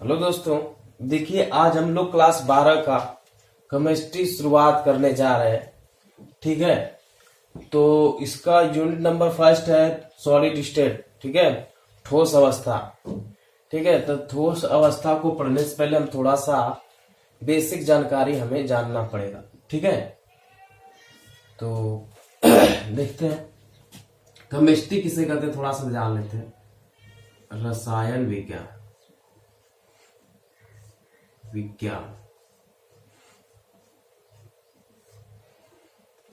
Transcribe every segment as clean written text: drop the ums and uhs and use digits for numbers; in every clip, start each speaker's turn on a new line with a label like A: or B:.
A: Hello दोस्तों, देखिए आज हम लोग क्लास 12 का केमिस्ट्री शुरुआत करने जा रहे हैं। ठीक है, तो इसका यूनिट नंबर फर्स्ट है सॉलिड स्टेट। ठीक है, ठोस अवस्था। ठीक है, तो ठोस अवस्था को पढ़ने से पहले हम थोड़ा सा बेसिक जानकारी हमें जानना पड़ेगा। ठीक है, तो देखते हैं केमिस्ट्री किसे कहते हैं, थोड़ा सा जान लेते हैं। रसायन विज्ञान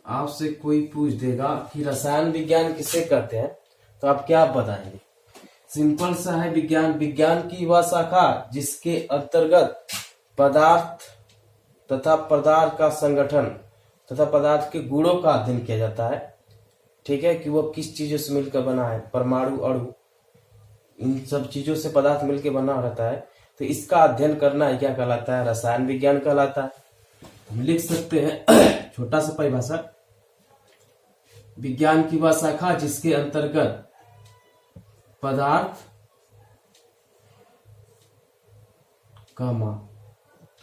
A: आपसे कोई पूछ देगा कि रसायन विज्ञान किसे कहते हैं, तो आप क्या बताएंगे? सिंपल सा है, विज्ञान की वह शाखा जिसके अंतर्गत पदार्थ तथा पदार्थ का संगठन तथा पदार्थ के गुणों का अध्ययन किया जाता है। ठीक है, कि वो किस चीजों से मिलकर बना है, परमाणु, अणु, इन सब चीजों से पदार्थ मिलकर बना रहता है। तो इसका अध्ययन करना है, क्या कहलाता है? रसायन विज्ञान कहलाता है। हम लिख सकते हैं छोटा सा परिभाषा, विज्ञान की वह शाखा जिसके अंतर्गत पदार्थ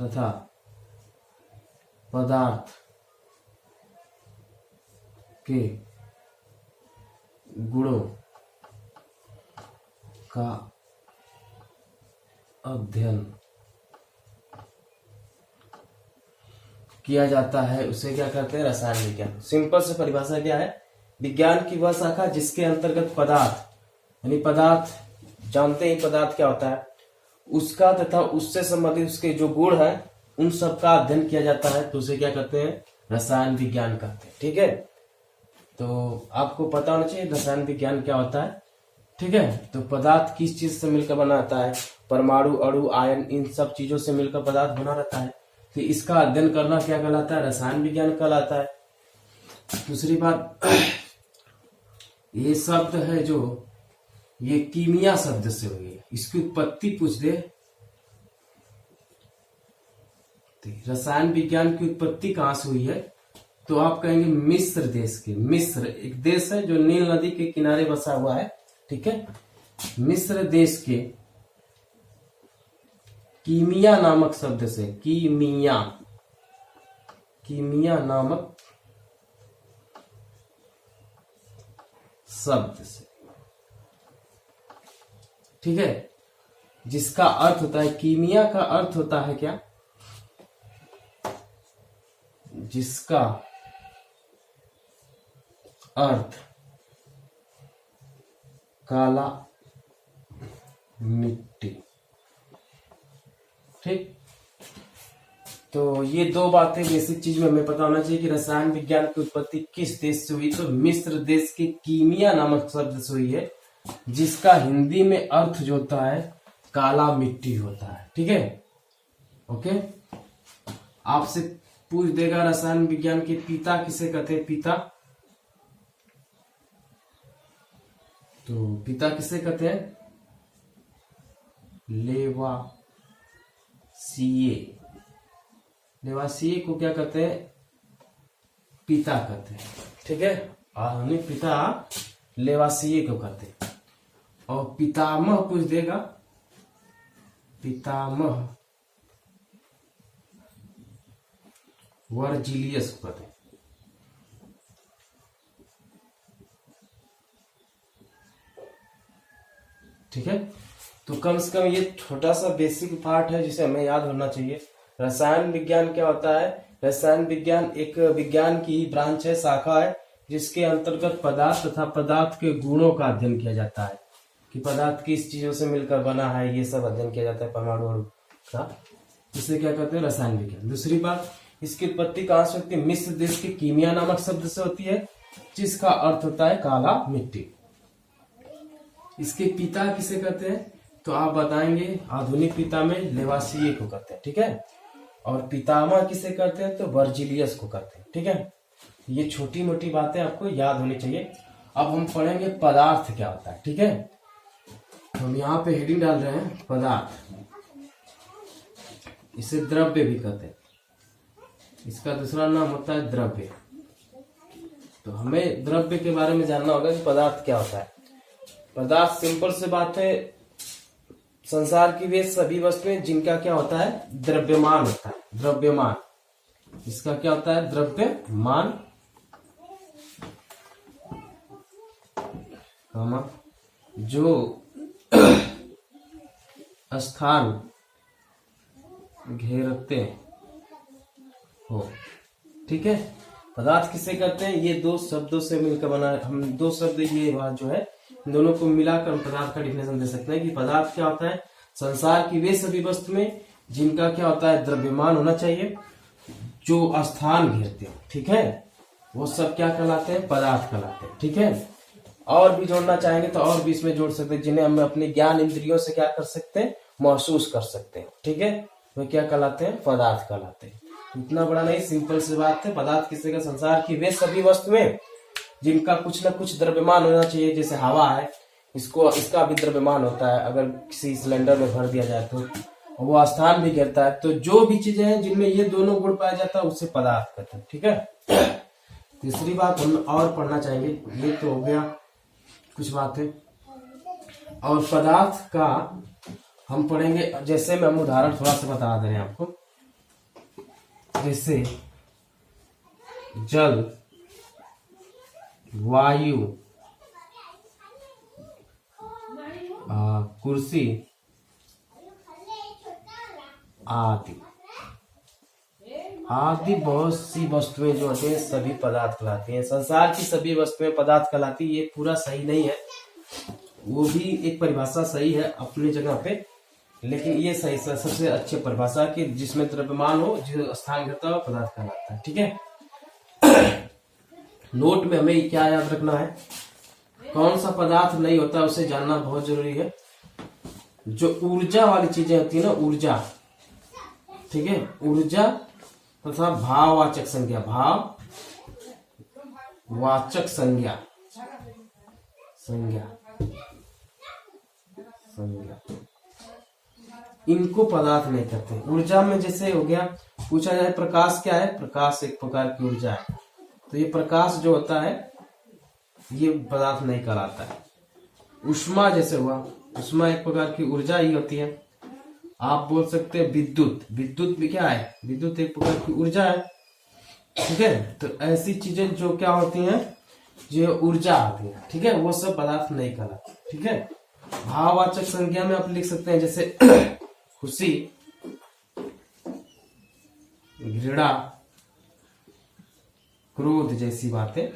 A: तथा पदार्थ के गुणों का अध्ययन किया जाता है, उसे क्या कहते हैं? रसायन विज्ञान। सिंपल से परिभाषा क्या है? विज्ञान की वह शाखा जिसके अंतर्गत पदार्थ, यानी पदार्थ जानते ही पदार्थ क्या होता है, उसका तथा उससे संबंधित उसके जो गुण है उन सब का अध्ययन किया जाता है, तो उसे क्या कहते हैं? रसायन विज्ञान कहते हैं। ठीक है, तो आपको पता होना चाहिए रसायन विज्ञान क्या होता है। ठीक है, तो पदार्थ किस चीज से मिलकर बना रहता है? परमाणु, अणु, आयन, इन सब चीजों से मिलकर पदार्थ बना रहता है। तो इसका अध्ययन करना क्या कहलाता है? रसायन विज्ञान कहलाता है। दूसरी बात, ये शब्द है जो ये कीमिया शब्द से हुई है, इसकी उत्पत्ति पूछ दे। रसायन विज्ञान की उत्पत्ति कहां से हुई है, तो आप कहेंगे मिस्र देश के। मिस्र एक देश है जो नील नदी के किनारे बसा हुआ है। ठीक है, मिस्र देश के कीमिया नामक शब्द से, कीमिया नामक शब्द से, ठीक है, जिसका अर्थ होता है, कीमिया का अर्थ होता है क्या? जिसका अर्थ काला मिट्टी। ठीक, तो ये दो बातें बेसिक चीज में हमें पता होना चाहिए कि रसायन विज्ञान की उत्पत्ति किस देश से हुई। तो मिस्र देश के कीमिया नामक शब्द से हुई है, जिसका हिंदी में अर्थ जो होता है काला मिट्टी होता है। ठीक है, ओके। आपसे पूछ देगा रसायन विज्ञान के पिता किसे कहते हैं? पिता, तो पिता किसे कहते हैं? लेवासिए को क्या कहते हैं? पिता कहते हैं। ठीक है, आधुनिक पिता लेवासिए को कहते हैं। और पितामह पूछ देगा, पितामह वर्जिलियस को कहते हैं। ठीक है, तो कम से कम ये छोटा सा बेसिक पार्ट है जिसे हमें याद होना चाहिए। रसायन विज्ञान क्या होता है? रसायन विज्ञान एक विज्ञान की ब्रांच है, शाखा है, जिसके अंतर्गत पदार्थ तथा पदार्थ के गुणों का अध्ययन किया जाता है, कि पदार्थ किस चीजों से मिलकर बना है, ये सब अध्ययन किया जाता है, परमाणु, अणु का। इसे क्या कहते हैं? रसायन विज्ञान। दूसरी बात, इसकी उत्पत्ति कहां से होती है? मिस्र देश के कीमिया नामक शब्द से होती है, जिसका अर्थ होता है काला मिट्टी। इसके पिता किसे कहते हैं, तो आप बताएंगे आधुनिक पिता में लेवासिए को कहते हैं। ठीक है, और पितामह किसे कहते हैं? तो वर्जिलियस को कहते हैं। ठीक है, ये छोटी मोटी बातें आपको याद होनी चाहिए। अब हम पढ़ेंगे पदार्थ क्या होता है। ठीक है, तो हम यहाँ पे हेडिंग डाल रहे हैं पदार्थ। इसे द्रव्य भी कहते हैं, इसका दूसरा नाम होता है द्रव्य। तो हमें द्रव्य के बारे में जानना होगा कि पदार्थ क्या होता है। पदार्थ सिंपल से बात है, संसार की वे सभी वस्तुएं जिनका क्या होता है, द्रव्यमान होता है, द्रव्यमान। इसका क्या होता है, द्रव्यमान, जो स्थान घेरते हो। ठीक है, पदार्थ किसे कहते हैं, ये दो शब्दों से मिलकर बना, हम दो शब्द ये बात जो है दोनों को मिलाकर पदार्थ का डिफिनेशन दे सकते हैं कि पदार्थ क्या होता है, संसार की वे सभी वस्तुएं जिनका क्या होता है, द्रव्यमान होना चाहिए, जो स्थान घेरते हो। ठीक है, वो सब क्या कहलाते हैं, पदार्थ कहलाते हैं। ठीक है, और भी जोड़ना चाहेंगे तो और भी इसमें जोड़ सकते हैं, जिन्हें हम अपने ज्ञान इंद्रियों से क्या कर सकते हैं, महसूस कर सकते हैं। ठीक है, वो क्या कहलाते हैं, पदार्थ कहलाते हैं। इतना बड़ा नहीं, सिंपल सी बात है। पदार्थ किसी का, संसार की वे सभी वस्तुएं जिनका कुछ न कुछ द्रव्यमान होना चाहिए। जैसे हवा है, इसका भी द्रव्यमान होता है, अगर किसी सिलेंडर में भर दिया जाए तो वो स्थान भी घेरता है। तो जो भी चीजें हैं जिनमें ये दोनों गुण पाया जाता है उसे पदार्थ कहते हैं। ठीक है, तीसरी बात हम और पढ़ना चाहेंगे, ये तो हो गया कुछ बातें, और पदार्थ का हम पढ़ेंगे। जैसे मैं हम उदाहरण थोड़ा सा बता दे रहे हैं आपको, जैसे जल, वायु, कुर्सी आदि बहुत सी वस्तुएं जो होती हैं सभी पदार्थ कहलाती हैं। संसार की सभी वस्तुएं पदार्थ कहलाती, ये पूरा सही नहीं है, वो भी एक परिभाषा सही है अपनी जगह पे, लेकिन ये सही सबसे अच्छी परिभाषा कि जिसमें द्रव्यमान हो, जो स्थान घेरता हो, पदार्थ कहलाता है। ठीक है, नोट में हमें क्या याद रखना है, कौन सा पदार्थ नहीं होता उसे जानना बहुत जरूरी है। जो ऊर्जा वाली चीजें होती है ना, ऊर्जा, ठीक है, ऊर्जा तथा भाववाचक संज्ञा, भाववाचक संज्ञा, इनको पदार्थ नहीं कहते। ऊर्जा में जैसे हो गया, पूछा जाए प्रकाश क्या है, प्रकाश एक प्रकार की ऊर्जा है, तो ये प्रकाश जो होता है ये पदार्थ नहीं कहलाता है। उष्मा जैसे हुआ, उष्मा एक प्रकार की ऊर्जा ही होती है। आप बोल सकते हैं विद्युत, विद्युत भी क्या है, विद्युत एक प्रकार की ऊर्जा है। ठीक है, तो ऐसी चीजें जो क्या होती हैं, जो ऊर्जा होती है, ठीक है, वो सब पदार्थ नहीं कहलाते। ठीक है, भाववाचक संज्ञा में आप लिख सकते हैं जैसे खुशी, घृणा, क्रोध जैसी बातें।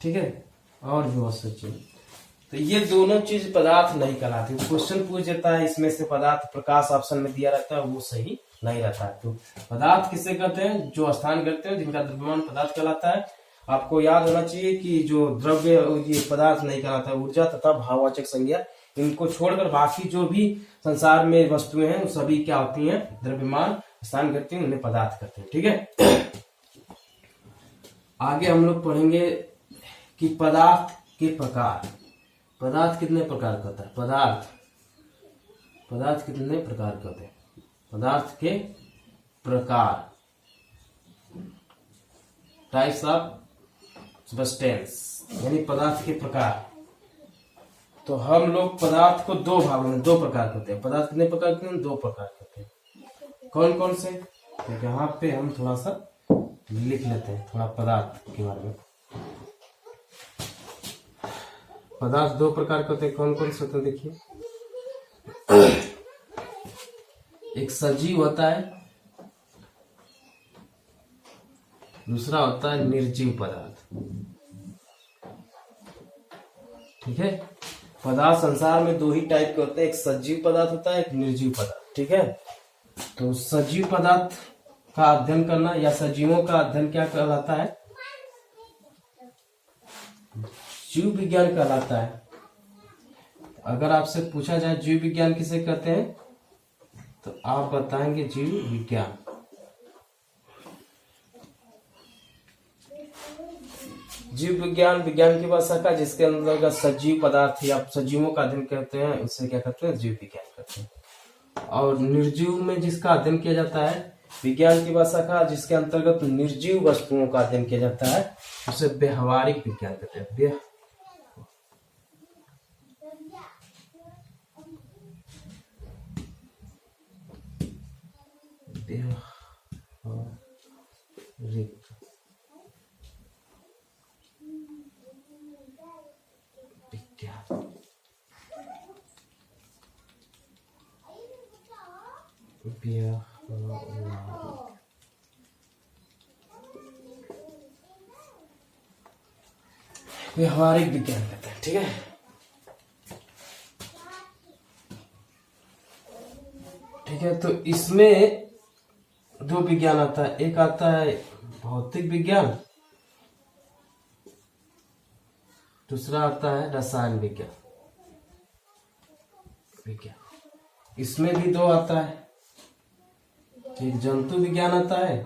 A: ठीक है, और भी बहुत सी चीज, तो ये दोनों चीज पदार्थ नहीं कहलाती। क्वेश्चन पूछ देता है इसमें से पदार्थ, प्रकाश ऑप्शन में दिया रहता है, वो सही नहीं रहता है। तो पदार्थ किसे कहते हैं, जो स्थान करते हैं, जिनका द्रव्यमान पदार्थ कहलाता है। आपको याद होना चाहिए कि जो द्रव्य, ये पदार्थ नहीं कहलाता है, ऊर्जा तथा भाववाचक संज्ञा, इनको छोड़कर बाकी जो भी संसार में वस्तुएं हैं, सभी क्या होती हैं, द्रव्यमान स्थान करती हैं, उन्हें पदार्थ कहते हैं। ठीक है, आगे हम लोग पढ़ेंगे कि पदार्थ के प्रकार। पदार्थ कितने प्रकार का होता है, पदार्थ कितने प्रकार के होते हैं, पदार्थ के प्रकार, टाइप्स ऑफ सब्सटेंस, यानी पदार्थ के प्रकार। तो हम लोग पदार्थ को दो भागों में, दो प्रकार के होते हैं। पदार्थ कितने प्रकार के हैं, दो प्रकार के होते हैं। कौन कौन से, तो यहाँ पे हम थोड़ा सा लिख लेते हैं थोड़ा पदार्थ के बारे में। पदार्थ दो प्रकार के होते हैं, कौन कौन से होते हैं देखिए। एक सजीव होता है, दूसरा होता है निर्जीव पदार्थ। ठीक है, पदार्थ संसार में दो ही टाइप के होते हैं, एक सजीव पदार्थ होता है, एक निर्जीव पदार्थ। ठीक है, तो सजीव पदार्थ का अध्ययन करना या सजीवों का अध्ययन क्या कहलाता है, जीव विज्ञान कहलाता है। अगर आपसे पूछा जाए जीव विज्ञान किसे कहते हैं, तो आप बताएंगे जीव विज्ञान। जीव विज्ञान विज्ञान की भाषा का जिसके अंतर्गत सजीव पदार्थ या सजीवों का अध्ययन करते हैं, उसे क्या कहते हैं, जीव विज्ञान कहते हैं। और निर्जीव में जिसका अध्ययन किया जाता है, विज्ञान की भाषा का जिसके अंतर्गत निर्जीव वस्तुओं का अध्ययन किया जाता है, उसे व्यवहारिक विज्ञान कहते हैं। व्यवहारिक विज्ञान कहते हैं। ठीक है, ठीक है। तो इसमें दो विज्ञान आता है, एक आता है भौतिक विज्ञान, दूसरा आता है रसायन विज्ञान। इसमें भी दो आता है, एक जंतु विज्ञान आता है,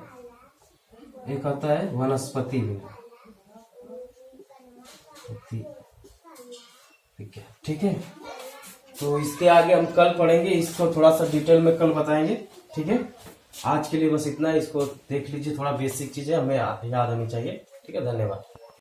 A: एक आता है वनस्पति विज्ञान। ठीक है, तो इसके आगे हम कल पढ़ेंगे, इसको थोड़ा सा डिटेल में कल बताएंगे। ठीक है, आज के लिए बस इतना है। इसको देख लीजिए, थोड़ा बेसिक चीजें हमें याद होनी चाहिए। ठीक है, धन्यवाद।